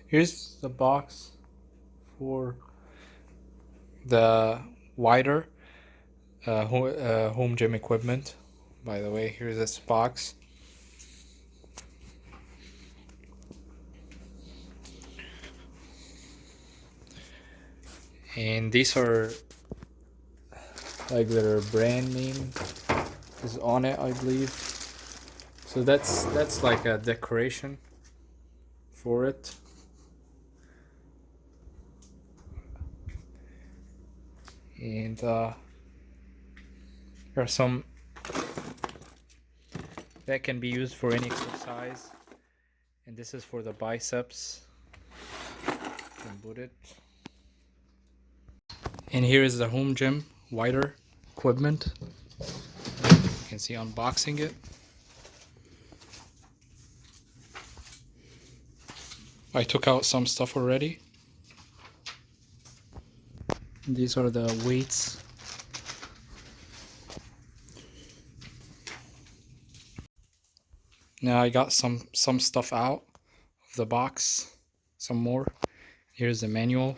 Here's the box for the Weider home gym equipment. By the way, here's this box. And these are like their brand name is on it, I believe. So that's like a decoration for it. And there are some that can be used for any exercise. And this is for the biceps. You can boot it. And here is the home gym Weider equipment. You can see unboxing it. I took out some stuff already. These are the weights. Now I got some stuff out of the box. Some more. Here's the manual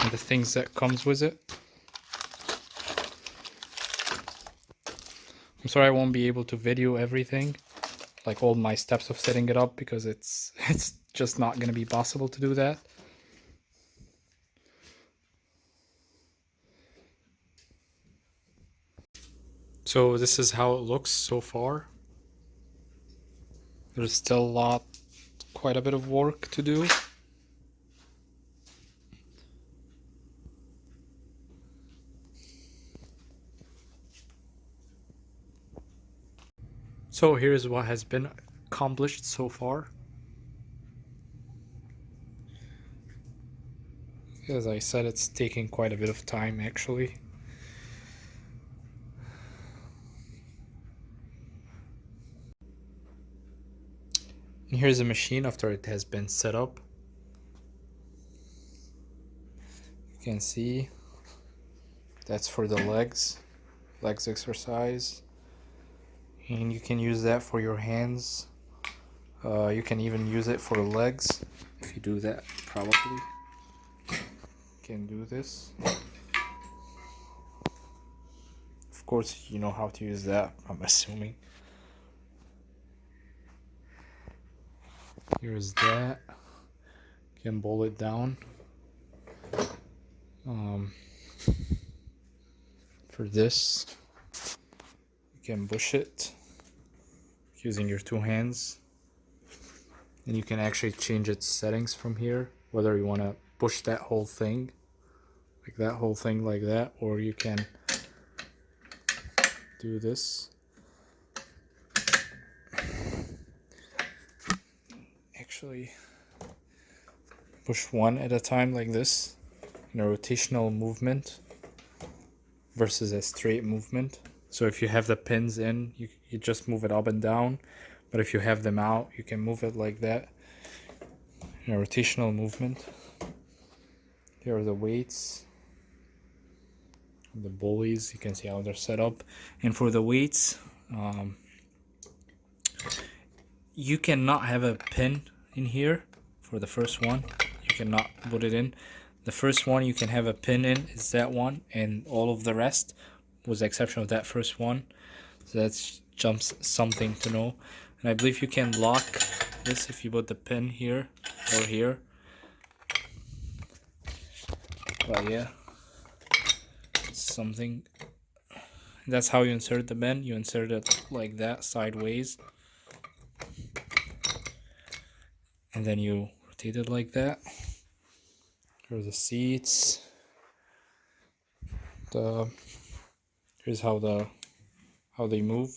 and the things that comes with it. I'm sorry I won't be able to video everything, like all my steps of setting it up, because it's just not gonna be possible to do that. So this is how it looks so far. There's still quite a bit of work to do. So here's what has been accomplished so far. As I said, it's taking quite a bit of time actually. And here's the machine after it has been set up. You can see that's for the legs exercise. And you can use that for your hands. You can even use it for legs if you do that, probably. You can do this. Of course, you know how to use that, I'm assuming. Here's that. You can bowl it down. For this, you can push it using your two hands. And you can actually change its settings from here, whether you want to push that whole thing, like that, or you can do this. Actually, push one at a time like this, in a rotational movement versus a straight movement. So if you have the pins in, you just move it up and down. But if you have them out, you can move it like that in a rotational movement. Here are the weights, the bullies. You can see how they're set up. And for the weights, you cannot have a pin in here for the first one. You cannot put it in. The first one you can have a pin in is that one, and all of the rest, with the exception of that first one. So that's just something to know. And I believe you can lock this if you put the pin here or here. But yeah, something. That's how you insert the pin. You insert it like that, sideways, and then you rotate it like that. Here are the seats. Here's how they move.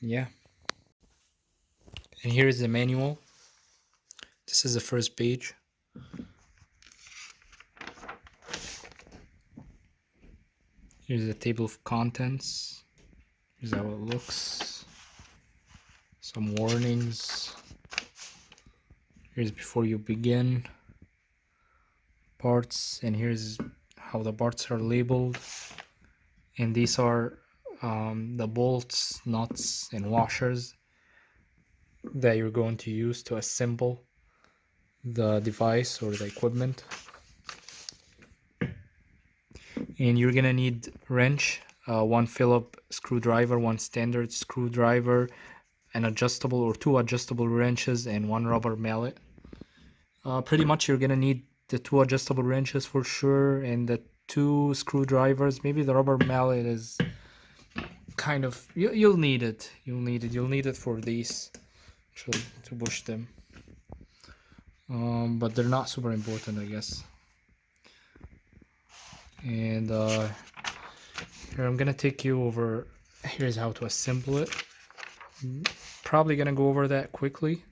Yeah. And here is the manual. This is the first page. Here's the table of contents. Here's how it looks. Some warnings. Here's before you begin. Parts, and here's how the parts are labeled, and these are the bolts, nuts, and washers that you're going to use to assemble the device or the equipment. And you're gonna need wrench, one Phillips screwdriver, one standard screwdriver, an adjustable or two adjustable wrenches, and one rubber mallet. Pretty much you're gonna need the two adjustable wrenches for sure, and the two screwdrivers. Maybe the rubber mallet is kind of, you'll need it. You'll need it for these to push them. But they're not super important, I guess. And here I'm gonna take you over. Here's how to assemble it. Probably gonna go over that quickly.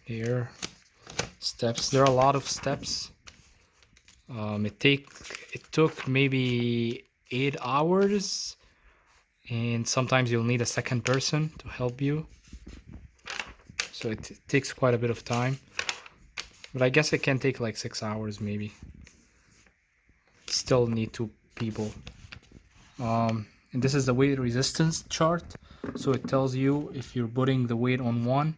Here, steps. There are a lot of steps. It took maybe 8 hours, and sometimes you'll need a second person to help you. So it takes quite a bit of time. But I guess it can take like 6 hours maybe. Still need 2 people. And this is the weight resistance chart. So it tells you if you're putting the weight on one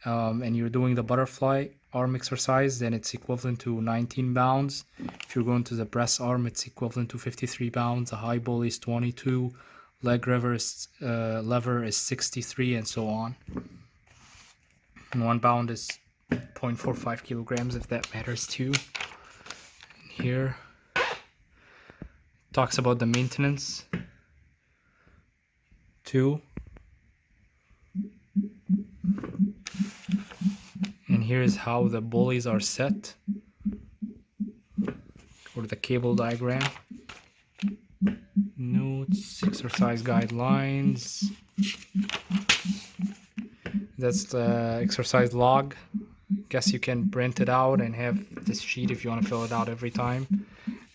and you're doing the butterfly arm exercise, then it's equivalent to 19 pounds. If you're going to the press arm, it's equivalent to 53 pounds. The high pulley is 22. Leg lever is 63, and so on. And 1 pound is 0.45 kilograms, if that matters to you. Here talks about the maintenance too. And here is how the pulleys are set, or the cable diagram. Notes, exercise guidelines. That's the exercise log. Guess you can print it out and have this sheet if you want to fill it out every time.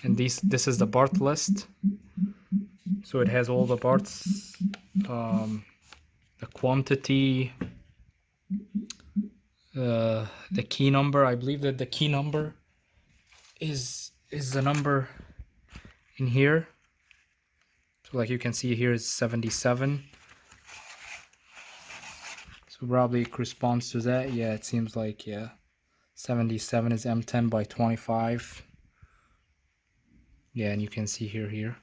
And this is the part list. So it has all the parts, the quantity, the key number. I believe that the key number is the number in here. So like you can see here is 77. So probably it corresponds to that. Yeah, it seems like, yeah. 77 is M10 by 25. Yeah, and you can see here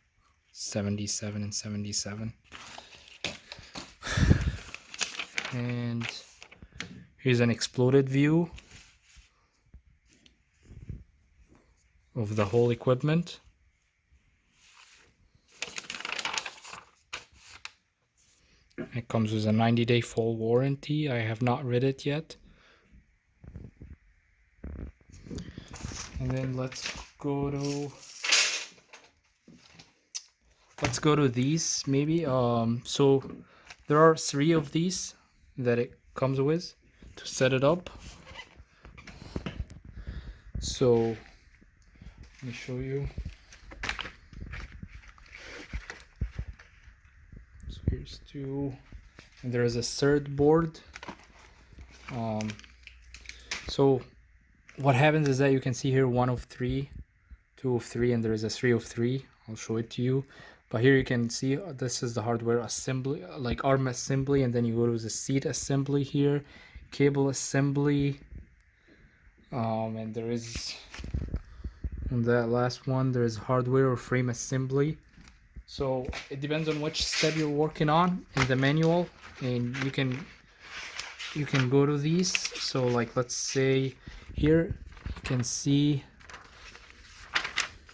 77 and 77. And here's an exploded view of the whole equipment. It comes with a 90-day full warranty. I have not read it yet. And then let's go to these maybe. So there are 3 of these that it comes with to set it up. So let me show you. So here's 2, and there is a 3rd board. So what happens is that you can see here 1 of 3, 2 of 3, and there is a 3 of 3. I'll show it to you. But here you can see this is the hardware assembly, like arm assembly, and then you go to the seat assembly here, cable assembly, and there is, on that last one, there is hardware or frame assembly. So it depends on which step you're working on in the manual, and you can go to these. So like let's say here you can see,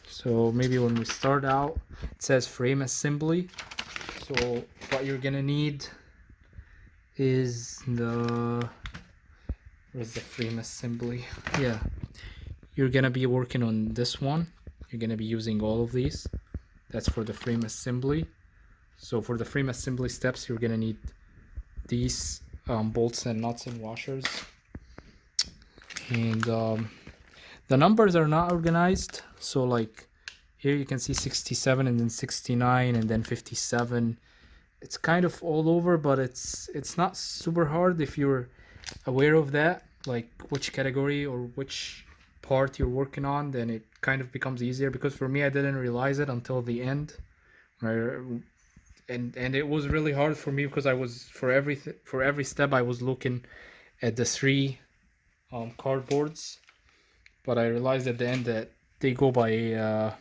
so maybe when we start out it says frame assembly. So what you're gonna need is where's the frame assembly? Yeah, you're gonna be working on this one. You're gonna be using all of these. That's for the frame assembly. So for the frame assembly steps, you're gonna need these bolts and nuts and washers. And the numbers are not organized. So like here you can see 67 and then 69 and then 57 it's kind of all over, but it's not super hard if you're aware of that, like which category or which part you're working on. Then it kind of becomes easier, because for me I didn't realize it until the end, right? And it was really hard for me because I was for every step I was looking at the three cardboards, but I realized at the end that they go by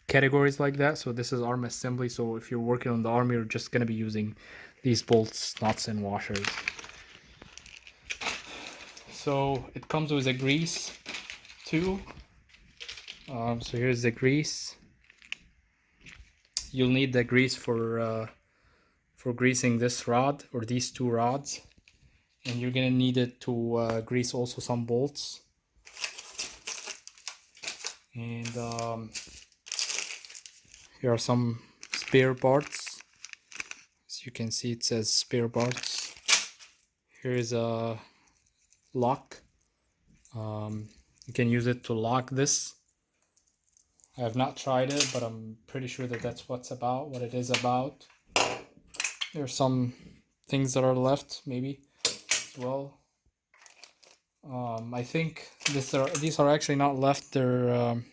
categories like that. So this is arm assembly, so if you're working on the arm, you're just going to be using these bolts, nuts, and washers. So it comes with a grease too. So here's the grease. You'll need the grease for greasing this rod or these two rods, and you're gonna need it to grease also some bolts. And here are some spare parts. As you can see, it says spare parts. Here is a lock. You can use it to lock this. I have not tried it, but I'm pretty sure that that's what it is about. There's some things that are left, maybe, as well. I think these are actually not left. They're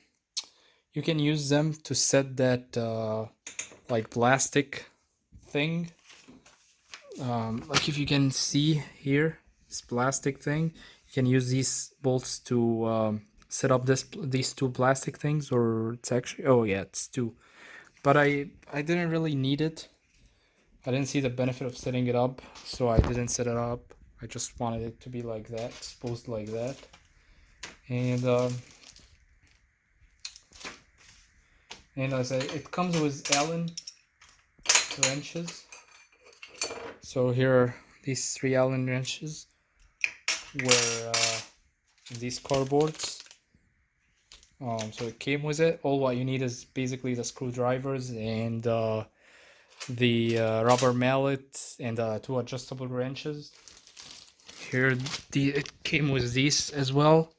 you can use them to set that like plastic thing. Like if you can see here, this plastic thing, you can use these bolts to set up these two plastic things, or it's actually, oh yeah, it's two. But I didn't really need it. I didn't see the benefit of setting it up, so I didn't set it up. I just wanted it to be like that, exposed like that. And as it comes with Allen wrenches. So here are these 3 Allen wrenches, where these cardboards. So it came with it. All what you need is basically the screwdrivers and the rubber mallet and 2 adjustable wrenches. Here it came with these as well.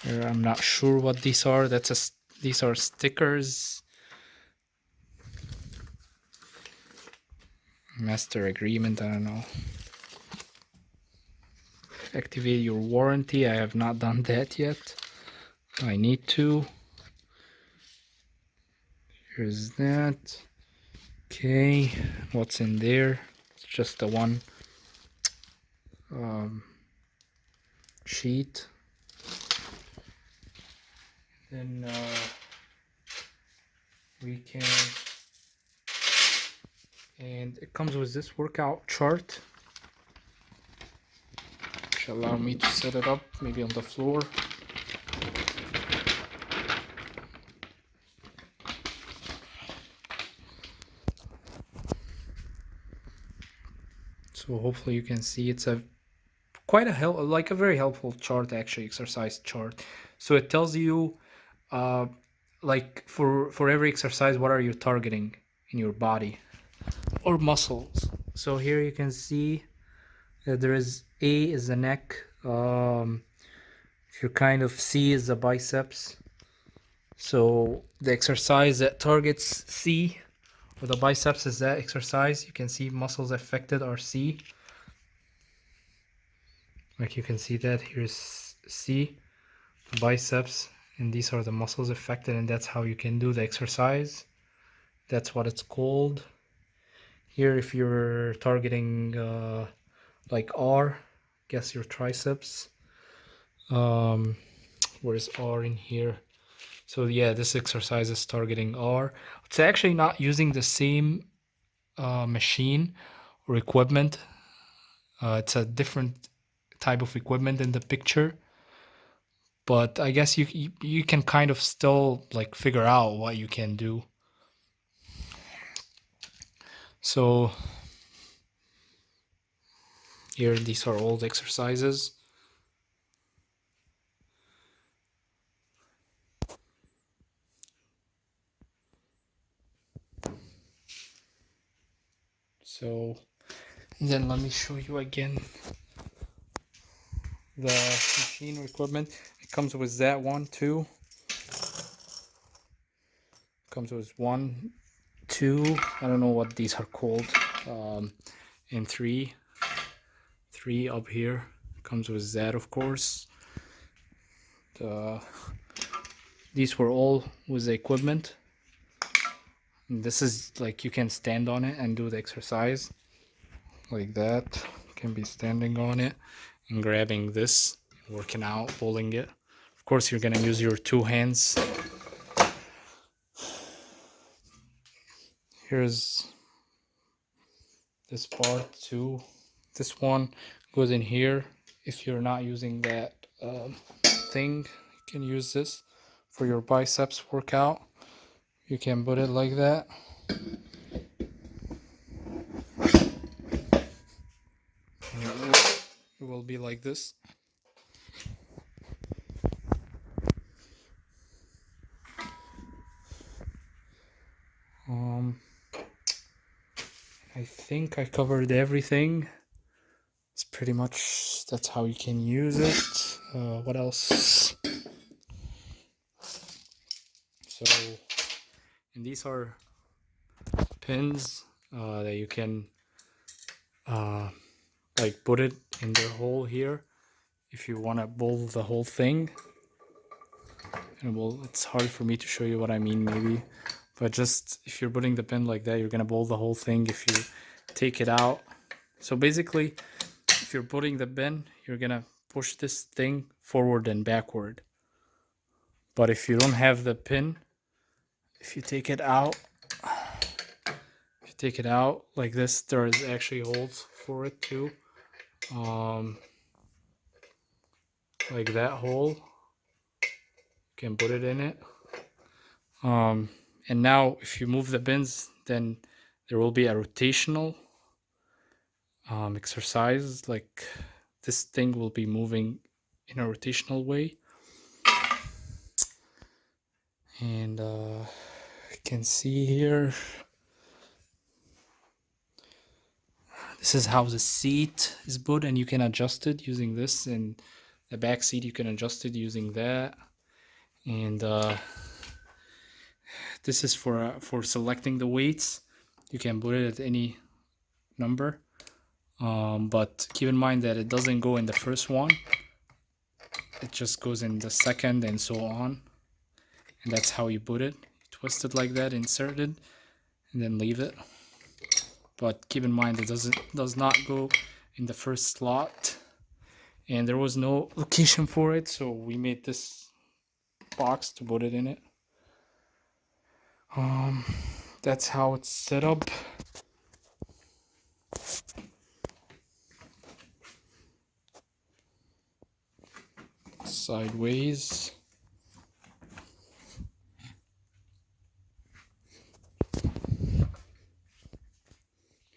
Here, I'm not sure what these are. These are stickers. Master agreement, I don't know. Activate your warranty. I have not done that yet. I need to. Here's that. Okay, what's in there? It's just the one sheet. Then we can, and it comes with this workout chart, which allow me to set it up maybe on the floor. So hopefully you can see it's a very helpful chart, actually, exercise chart. So it tells you like for every exercise, what are you targeting in your body or muscles. So here you can see that there is A is the neck, if you kind of C is the biceps. So the exercise that targets C or the biceps is that exercise. You can see muscles affected are C. Like you can see that here's C, biceps, and these are the muscles affected, and that's how you can do the exercise. That's what it's called. Here, if you're targeting like R, guess your triceps. Where's R in here? So yeah, this exercise is targeting R. It's actually not using the same machine or equipment. It's a different type of equipment in the picture, but I guess you can kind of still like figure out what you can do. So here, these are all the exercises. So then let me show you again the machine or equipment. It comes with that one too. Comes with 1, 2, I don't know what these are called, and 3 up here. Comes with that, of course. These were all with the equipment. And this is like, you can stand on it and do the exercise like that. You can be standing on it and grabbing this, working out, pulling it. Of course, you're gonna use your 2 hands. Here's this part too. This one goes in here. If you're not using that thing, you can use this for your biceps workout. You can put it like that. It will be like this. I think I covered everything. It's pretty much, that's how you can use it. What else? So, and these are pins that you can like put it in the hole here if you want to bowl the whole thing. And well, it's hard for me to show you what I mean maybe, but just if you're putting the pin like that, you're gonna bowl the whole thing if you take it out. So basically, if you're putting the pin, you're gonna push this thing forward and backward. But if you don't have the pin, if you take it out, like this, there is actually holes for it too. Like that hole, you can put it in it. And now if you move the pins, then there will be a rotational exercise. Like this thing will be moving in a rotational way. And you can see here, this is how the seat is put, and you can adjust it using this, and the back seat you can adjust it using that. And this is for selecting the weights. You can put it at any number, but keep in mind that it doesn't go in the first one. It just goes in the second and so on. And that's how you put it. You twist it like that, insert it, and then leave it. But keep in mind it does not go in the first slot. And there was no location for it, so we made this box to put it in it. That's how it's set up. Sideways.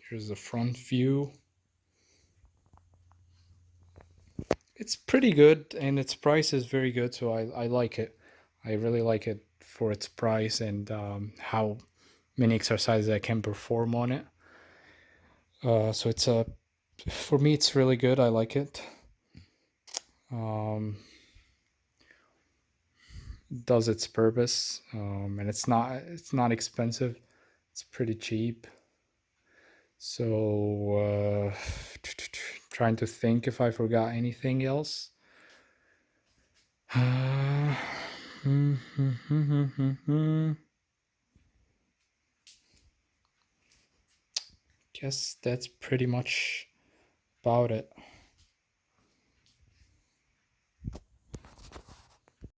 Here's the front view. It's pretty good, and its price is very good, so I like it. I really like it for its price and how many exercises I can perform on it. So it's for me it's really good. I like it. Does its purpose, and it's not expensive. It's pretty cheap. So trying to think if I forgot anything else. Guess that's pretty much about it.